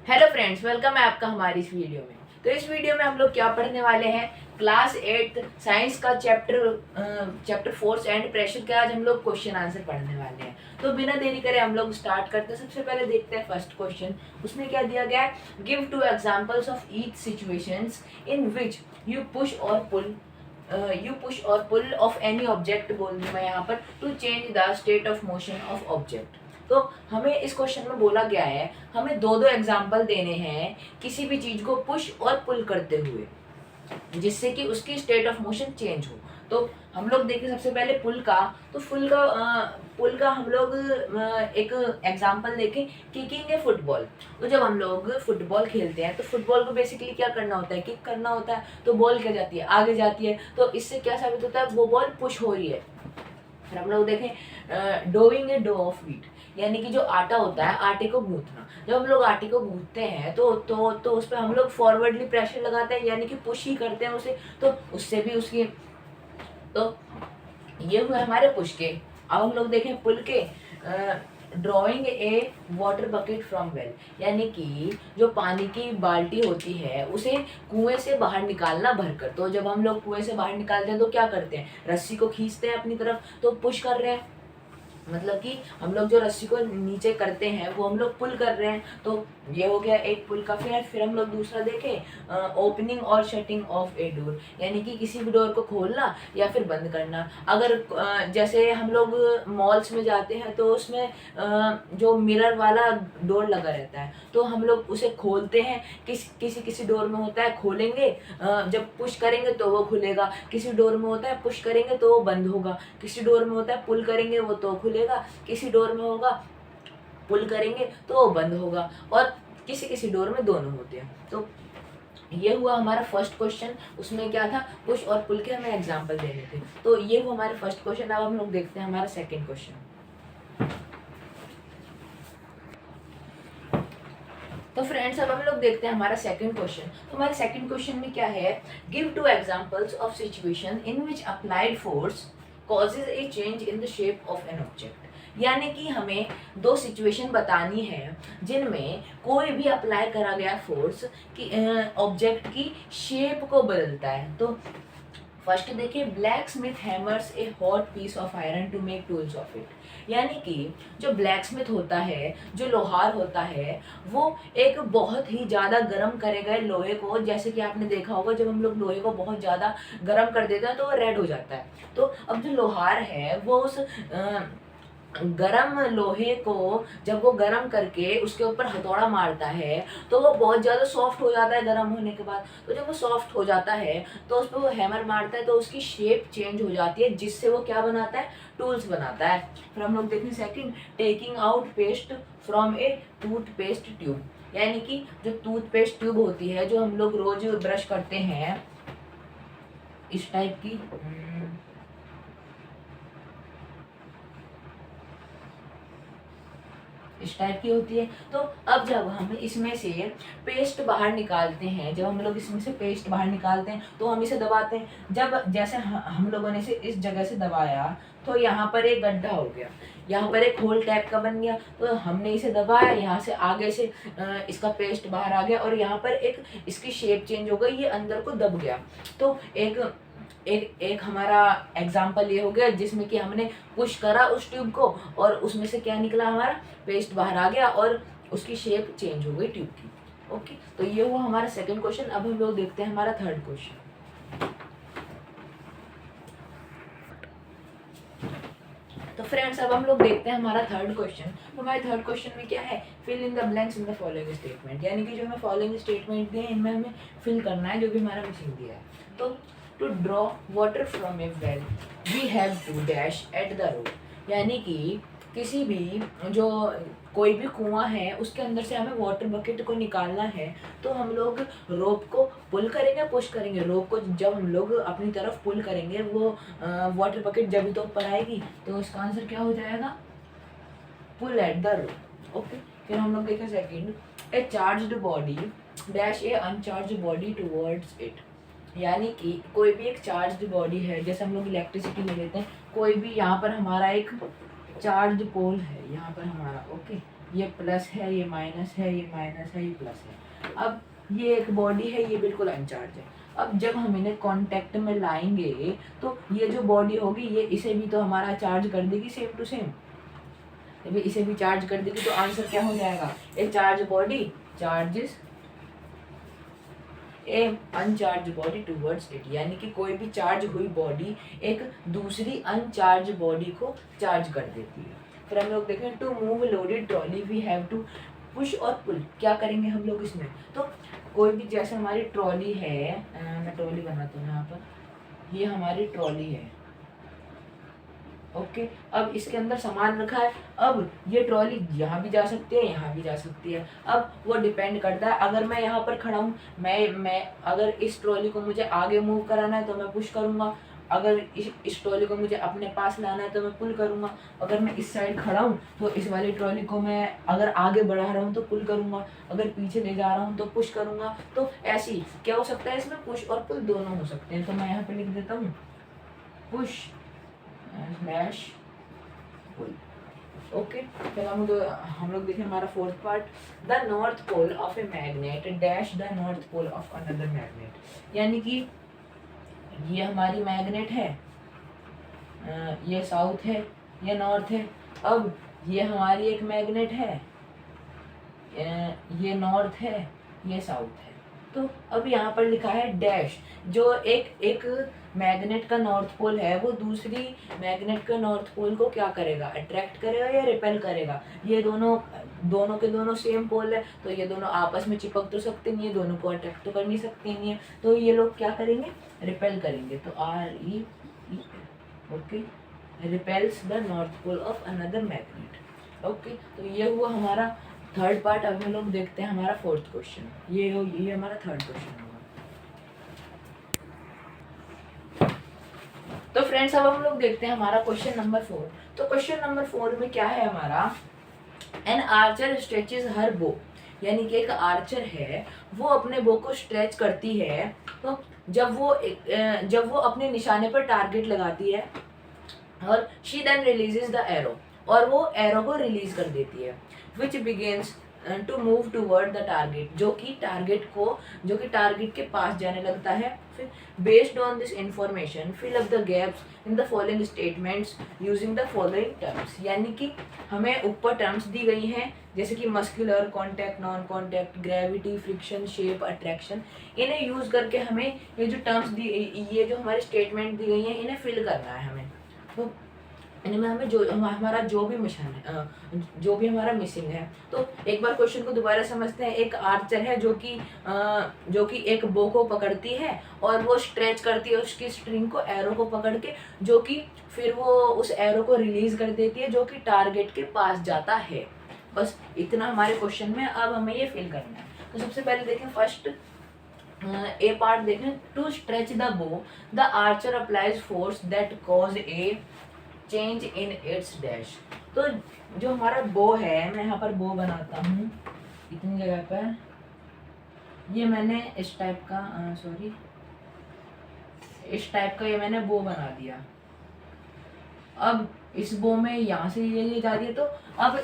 Hello friends, welcome है आपका हमारी इस वीडियो में। तो इस वीडियो में हम लोग क्या पढ़ने वाले हैं, क्लास 8 साइंस का चैप्टर फोर्स एंड प्रेशर के आज हम लोग क्वेश्चन आंसर पढ़ने वाले हैं। तो बिना देरी करे हम लोग स्टार्ट करते हैं। सबसे पहले देखते हैं फर्स्ट क्वेश्चन। उसमें क्या दिया गया है, give 2 examples of each situations in which you push और पुल ऑफ एनी ऑब्जेक्ट बोल दूँ मैं यहाँ पर, to change the state of motion of object. तो हमें इस क्वेश्चन में बोला गया है, हमें दो दो एग्जाम्पल देने हैं किसी भी चीज को पुश और पुल करते हुए, जिससे कि उसकी स्टेट ऑफ मोशन चेंज हो। तो हम लोग देखें सबसे पहले पुल का। तो पुल का हम लोग एक एग्जांपल देखें, किकिंग ए फुटबॉल। तो जब हम लोग फुटबॉल खेलते हैं तो फुटबॉल को बेसिकली क्या करना होता है, किक करना होता है। तो बॉल क्या जाती है, आगे जाती है। तो इससे क्या साबित होता है, वो बॉल पुश हो रही है। फिर हम लोग देखें doing a dough of wheat, यानी कि जो आटा होता है, आटे को गूंथना। जब हम लोग आटे को गूंथते हैं तो उस पर हम लोग फॉरवर्डली प्रेशर लगाते हैं, यानी कि पुश ही करते हैं उसे। तो उससे भी उसकी, तो ये हुए हमारे पुश के। अब हम लोग देखें पुल के, drawing a water bucket from well, यानी कि जो पानी की बाल्टी होती है उसे कुएं से बाहर निकालना भरकर। तो जब हम लोग कुएं से बाहर निकालते हैं तो क्या करते हैं, रस्सी को खींचते हैं अपनी तरफ, तो पुश कर रहे हैं। मतलब कि हम लोग जो रस्सी को नीचे करते हैं वो हम लोग पुल कर रहे हैं। तो ये हो गया एक पुल का। फिर हम लोग दूसरा देखें, ओपनिंग और शटिंग ऑफ ए डोर, यानी कि किसी भी डोर को खोलना या फिर बंद करना। अगर जैसे हम लोग मॉल्स में जाते हैं तो उसमें जो मिरर वाला डोर लगा रहता है, तो हम लोग उसे खोलते हैं। किसी किसी डोर में होता है खोलेंगे, जब पुश करेंगे तो वो खुलेगा। किसी डोर में होता है पुश करेंगे तो वो बंद होगा। किसी डोर में होता है पुल करेंगे वो तो खुलेगा। किसी डोर में होगा पुल करेंगे तो वो बंद होगा। और किसी किसी डोर में दोनों होते हैं। तो ये हुआ हमारा फर्स्ट क्वेश्चन। उसमें क्या था, पुश और पुल के हमें एग्जांपल देने थे। तो ये हुआ हमारे फर्स्ट क्वेश्चन। अब हम लोग देखते हैं हमारा सेकंड क्वेश्चन। तो फ्रेंड्स, अब हम लोग देखते हैं हमारा सेकंड क्वेश्चन। तो हमारे सेकंड क्वेश्चन में क्या है, give 2 examples of situation in which applied force causes A change in the shape of an object. यानी कि हमें दो सिचुएशन बतानी है जिनमें कोई भी अप्लाई करा गया फोर्स कि ऑब्जेक्ट की शेप को बदलता है। तो फर्स्ट देखिए, blacksmith hammers a hot piece of iron to make tools of it. यानी कि जो ब्लैक स्मिथ होता है, जो लोहार होता है, वो एक बहुत ही ज़्यादा गर्म करे गए लोहे को, जैसे कि आपने देखा होगा जब हम लोग लोहे को बहुत ज़्यादा गर्म कर देते हैं तो वो रेड हो जाता है। तो अब जो लोहार है वो उस गरम लोहे को जब वो गरम करके उसके ऊपर हथौड़ा मारता है तो वो बहुत ज़्यादा सॉफ्ट हो जाता है गरम होने के बाद। तो जब वो सॉफ्ट हो जाता है तो उस पर वो हैमर मारता है तो उसकी शेप चेंज हो जाती है, जिससे वो क्या बनाता है, टूल्स बनाता है। फिर हम लोग देखें second, taking out paste from A toothpaste tube. यानी कि जो टूथपेस्ट ट्यूब होती है जो हम लोग रोज ब्रश करते हैं, इस टाइप की इस टाइप की होती है। तो अब जब हम इसमें से पेस्ट बाहर निकालते हैं, जब हम लोग इसमें से पेस्ट बाहर निकालते हैं तो हम इसे दबाते हैं। जब जैसे हम लोगों ने इसे इस जगह से दबाया तो यहाँ पर एक गड्ढा हो गया, यहाँ पर एक होल टाइप का बन गया। तो हमने इसे दबाया, यहाँ से आगे से इसका पेस्ट बाहर आ गया और यहाँ पर एक इसकी शेप चेंज हो गई, ये अंदर को दब गया। तो एक हमारा एग्जाम्पल ये हो गया जिसमें कि हमने पुश करा उस ट्यूब को और उसमें से क्या निकला, हमारा पेस्ट बाहर आ गया और उसकी शेप चेंज हो गई ट्यूब की। ओके, तो ये हुआ हमारा सेकंड क्वेश्चन। अब हम लोग देखते हैं हमारा थर्ड क्वेश्चन। तो फ्रेंड्स, अब हम लोग देखते हैं हमारा थर्ड क्वेश्चन। तो हमारे थर्ड क्वेश्चन में क्या है, fill in the blanks in the following statement. यानी कि जो हमें फॉलोइंग स्टेटमेंट दिए इनमें हमें फिल करना है जो भी हमारा मिसिंग दिया है। तो to draw water from a well we have to dash at the road. यानी कि किसी भी जो कोई भी कुआं है उसके अंदर से हमें वाटर बकेट को निकालना है तो हम लोग रोप को पुल करेंगे, पुश करेंगे। रोप को जब हम लोग अपनी तरफ पुल करेंगे वो वाटर बकेट जब भी तो ऊपर आएगी, तो इसका आंसर क्या हो जाएगा, पुल एट द रोप। ओके, फिर हम लोग देखें second, A charged body dash A uncharged body towards it. यानी कि कोई भी एक चार्ज्ड बॉडी है, जैसे हम लोग इलेक्ट्रिसिटी ले लेते हैं, कोई भी यहाँ पर हमारा एक चार्ज पोल है यहाँ पर हमारा। ओके, ये प्लस है, ये माइनस है, ये माइनस है, ये प्लस है। अब ये एक बॉडी है, ये बिल्कुल अनचार्ज है। अब जब हम इन्हें कांटेक्ट में लाएंगे तो ये जो बॉडी होगी ये इसे भी तो हमारा चार्ज कर देगी सेम टू सेम। जब इसे भी चार्ज कर देगी तो आंसर क्या हो जाएगा, ए charge body charges A uncharged body towards it, यानी कि कोई भी चार्ज हुई बॉडी एक दूसरी अनचार्ज बॉडी को चार्ज कर देती है। फिर हम लोग देखें to move loaded trolley we have to push और पुल। क्या करेंगे हम लोग इसमें, तो कोई भी जैसे हमारी ट्रॉली है, मैं ट्रॉली बनाता हूँ यहाँ पर, ये हमारी ट्रॉली है, ओके। अब इसके अंदर सामान रखा है, अब ये ट्रॉली यहाँ भी जा सकती है, यहाँ भी जा सकती है। अब वो डिपेंड करता है, अगर मैं यहाँ पर खड़ा हूँ, मैं अगर इस ट्रॉली को मुझे आगे मूव कराना है तो मैं पुश करूँगा, अगर इस ट्रॉली को मुझे अपने पास लाना है तो मैं पुल करूँगा। अगर मैं इस साइड खड़ा हूँ तो इस वाली ट्रॉली को मैं अगर आगे बढ़ा रहा हूँ तो पुल करूँगा, अगर पीछे ले जा रहा हूँ तो पुश करूँगा। तो ऐसे ही क्या हो सकता है, इसमें पुश और पुल दोनों हो सकते हैं। तो मैं यहाँ पर लिख देता हूँ पुश स्लैश पुल, ओके। फिर हम लोग देखें हमारा fourth part, the north pole of a magnet dash the north pole of another magnet. यानी कि ये हमारी मैग्नेट है, ये साउथ है, ये नॉर्थ है। अब ये हमारी एक मैग्नेट है, ये नॉर्थ है, ये साउथ है। तो अब यहाँ पर लिखा है डैश, जो एक मैग्नेट का नॉर्थ पोल है वो दूसरी मैग्नेट का नॉर्थ पोल को क्या करेगा, अट्रैक्ट करेगा या रिपेल करेगा। ये दोनों के दोनों सेम पोल है तो ये दोनों आपस में चिपक तो सकते नहीं है, दोनों को अट्रैक्ट तो कर नहीं सकते नहीं है, तो ये लोग क्या करेंगे, रिपेल करेंगे। तो RE, okay, repels the north pole of another magnet, okay. तो ये हुआ हमारा थर्ड पार्ट। अब हम लोग देखते हैं हमारा फोर्थ क्वेश्चन, ये हमारा थर्ड क्वेश्चन होगा। तो फ्रेंड्स अब हम लोग देखते हैं हमारा क्वेश्चन नंबर 4। तो क्वेश्चन नंबर 4 में क्या है हमारा, एन आर्चर स्ट्रेचेज हर बो, यानी कि एक आर्चर है वो अपने बो को स्ट्रेच करती है। तो जब वो अपने निशाने पर टारगेट लगाती है और she then releases the arrow, और वो एरो को रिलीज कर देती है, which begins to move toward the target, जो कि टारगेट के पास जाने लगता है। फिर based on this information fill up the gaps in the following statements using the following terms. यानी कि हमें ऊपर टर्म्स दी गई हैं जैसे कि muscular, contact, non contact, gravity, friction, shape, attraction. इन्हें यूज करके हमें ये जो टर्म्स ये जो हमारी स्टेटमेंट दी गई हैं इन्हें फिल करना है हमें। तो इनमें हमें हमारा जो भी मिशन है, जो भी हमारा मिसिंग है। तो एक बार क्वेश्चन को दोबारा समझते हैं। एक आर्चर है जो कि एक बो को पकड़ती है और वो स्ट्रेच करती है उसकी स्ट्रिंग को, एरो को पकड़ के, जो कि फिर वो उस एरो को रिलीज कर देती है जो कि टारगेट के पास जाता है। बस इतना हमारे क्वेश्चन में। अब हमें ये फिल करना है। तो सबसे पहले देखें फर्स्ट ए पार्ट देखें, टू स्ट्रेच द बो the Archer applies force that cause A change in its dash. तो जो हमारा बो है, मैं यहाँ पर बो बनाता हूँ इतनी जगह पर, ये मैंने इस टाइप का ये मैंने बो बना दिया। अब इस बो में यहाँ से ये जा रही है, तो अब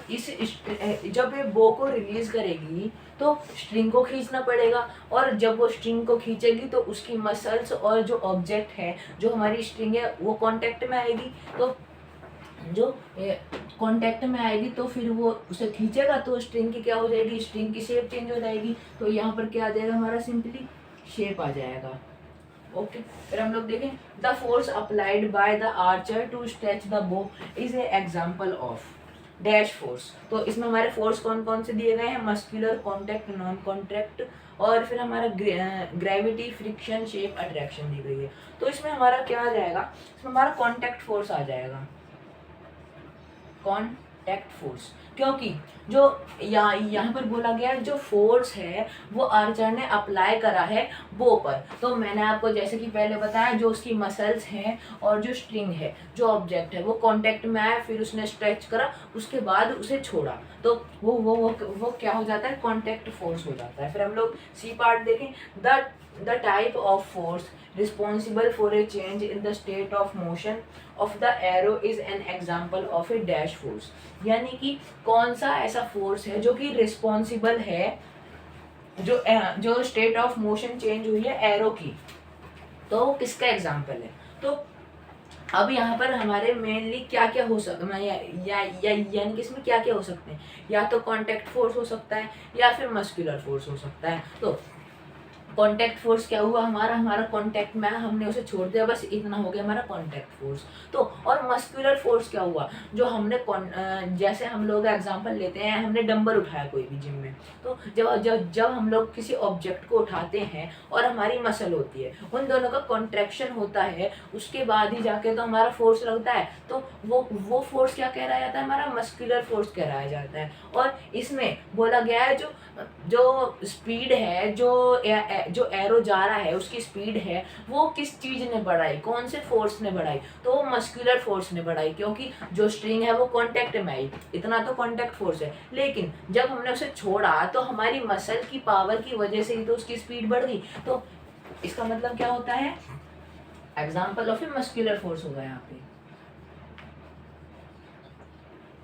जब ये बो को रिलीज करेगी तो स्ट्रिंग को खींचना पड़ेगा, और जब वो स्ट्रिंग को खींचेगी तो उसकी मसल्स और जो ऑब्जेक्ट है, जो हमारी स्ट्रिंग है, वो कांटेक्ट में आएगी। तो जो कांटेक्ट में आएगी तो फिर वो उसे खींचेगा तो स्ट्रिंग की क्या हो जाएगी, स्ट्रिंग की शेप चेंज हो जाएगी। तो यहाँ पर क्या आ जाएगा हमारा, सिंपली शेप आ जाएगा, ओके। फिर हम लोग देखें, the force applied by the archer to stretch the bow is a example of dash force. तो इसमें हमारे फोर्स कौन कौन से दिए गए हैं, मस्कुलर, कॉन्टैक्ट, नॉन कॉन्टैक्ट, और फिर हमारा ग्रेविटी, फ्रिक्शन, शेप, अट्रैक्शन दी गई है। तो इसमें हमारा क्या आ जाएगा, इसमें हमारा कॉन्टैक्ट फोर्स आ जाएगा, कॉन्टैक्ट फोर्स, क्योंकि जो यहाँ पर बोला गया है जो फोर्स है वो आर्चर ने अप्लाई करा है बो पर। तो मैंने आपको जैसे कि पहले बताया, जो उसकी मसल्स हैं और जो स्ट्रिंग है, जो ऑब्जेक्ट है, वो कांटेक्ट में आया, फिर उसने स्ट्रेच करा, उसके बाद उसे छोड़ा, तो वो क्या हो जाता है, कांटेक्ट फोर्स हो जाता है। फिर हम लोग सी पार्ट देखें, the type of force responsible for a change in the state of motion of the arrow is an example of A dash force, यानी कि कौन सा ऐसा फोर्स है जो कि रिस्पॉन्सिबल है, जो स्टेट ऑफ मोशन चेंज हुई है एरो की, तो किसका एग्जाम्पल है। तो अब यहाँ पर हमारे मेनली क्या क्या हो सकता है, यानी कि इसमें क्या क्या हो सकते हैं, या तो कांटेक्ट फोर्स हो सकता है या फिर मस्कुलर फोर्स हो सकता है। तो कॉन्टैक्ट फोर्स क्या हुआ, हमारा कॉन्टैक्ट में हमने उसे छोड़ दिया, बस इतना हो गया हमारा कॉन्टैक्ट फोर्स। तो और मस्कुलर फोर्स क्या हुआ, जो हमने जैसे हम लोग एग्जांपल लेते हैं, हमने डंबल उठाया कोई भी जिम में, तो जब जब जब हम लोग किसी ऑब्जेक्ट को उठाते हैं और हमारी मसल होती है, उन दोनों का कॉन्ट्रैक्शन होता है, उसके बाद ही जाके तो हमारा फोर्स लगता है, तो वो फोर्स क्या कहलाया जाता है, हमारा मस्कुलर फोर्स कहलाया जाता है। और इसमें बोला गया है जो स्पीड है, जो एरो जा रहा है उसकी स्पीड है, वो किस चीज ने बढ़ाई, कौन से फोर्स ने बढ़ाई, तो वो मस्कुलर फोर्स ने बढ़ाई, क्योंकि जो स्ट्रिंग है वो कांटेक्ट में आई, इतना तो कांटेक्ट फोर्स है। लेकिन जब हमने उसे छोड़ा तो हमारी मसल की पावर की वजह से ही तो उसकी स्पीड बढ़ गई। तो इसका मतलब क्या होता है, example of a muscular force होगा यहाँ पे।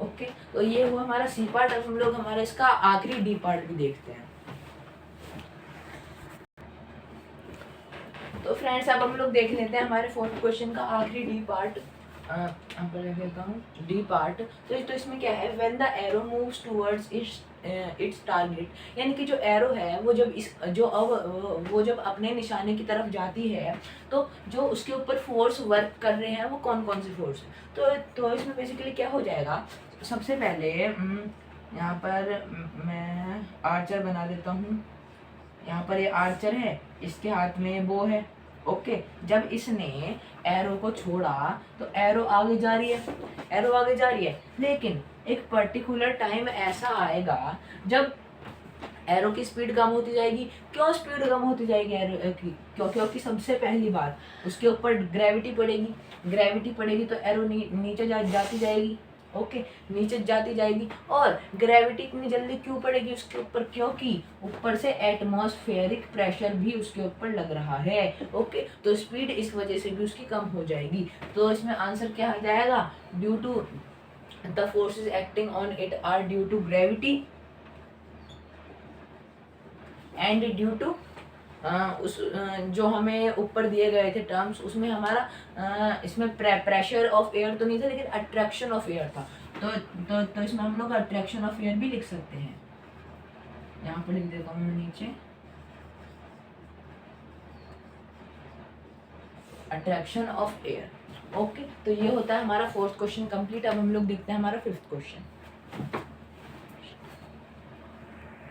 ओके, तो ये हुआ हमारा सी पार्ट। अब हम लोग हमारा इसका आखिरी डी पार्ट भी देखते हैं। तो फ्रेंड्स अब हम लोग देख लेते हैं हमारे फोर्थ क्वेश्चन का आखिरी डी पार्ट। यहाँ पर लिख देता हूँ डी पार्ट। तो इसमें क्या है, when the arrow moves towards it's target, यानी कि जो एरो है वो जब अपने निशाने की तरफ जाती है, तो जो उसके ऊपर फोर्स वर्क कर रहे हैं वो कौन कौन से फोर्स है। तो इसमें बेसिकली क्या हो जाएगा, सबसे पहले यहाँ पर मैं आर्चर बना देता हूँ। यहाँ पर ये आर्चर है, इसके हाथ में बो है। ओके, जब इसने एरो को छोड़ा तो एरो आगे जा रही है, लेकिन एक पर्टिकुलर टाइम ऐसा आएगा जब एरो की स्पीड कम होती जाएगी। क्यों स्पीड कम होती जाएगी एरो की, क्योंकि सबसे पहली बार उसके ऊपर ग्रेविटी पड़ेगी तो एरो नीचे जाती जाएगी। ओके, नीचे जाती जाएगी। और ग्रेविटी इतनी जल्दी क्यों पड़ेगी उसके ऊपर, क्योंकि ऊपर से एटमॉस्फेरिक प्रेशर भी उसके ऊपर लग रहा है। ओके, तो स्पीड इस वजह से भी उसकी कम हो जाएगी। तो इसमें आंसर क्या आ जाएगा, due to the forces acting on it are due to gravity and due to जो हमें ऊपर दिए गए थे टर्म्स, उसमें हमारा इसमें प्रेशर ऑफ एयर तो नहीं था, लेकिन अट्रैक्शन ऑफ एयर था। तो इसमें हम लोग अट्रैक्शन ऑफ एयर भी लिख सकते हैं। यहाँ पर लिख देता हूँ मैं नीचे, अट्रैक्शन ऑफ एयर। ओके, तो ये होता है हमारा फोर्थ क्वेश्चन कंप्लीट। अब हम लोग देखते हैं हमारा फिफ्थ क्वेश्चन।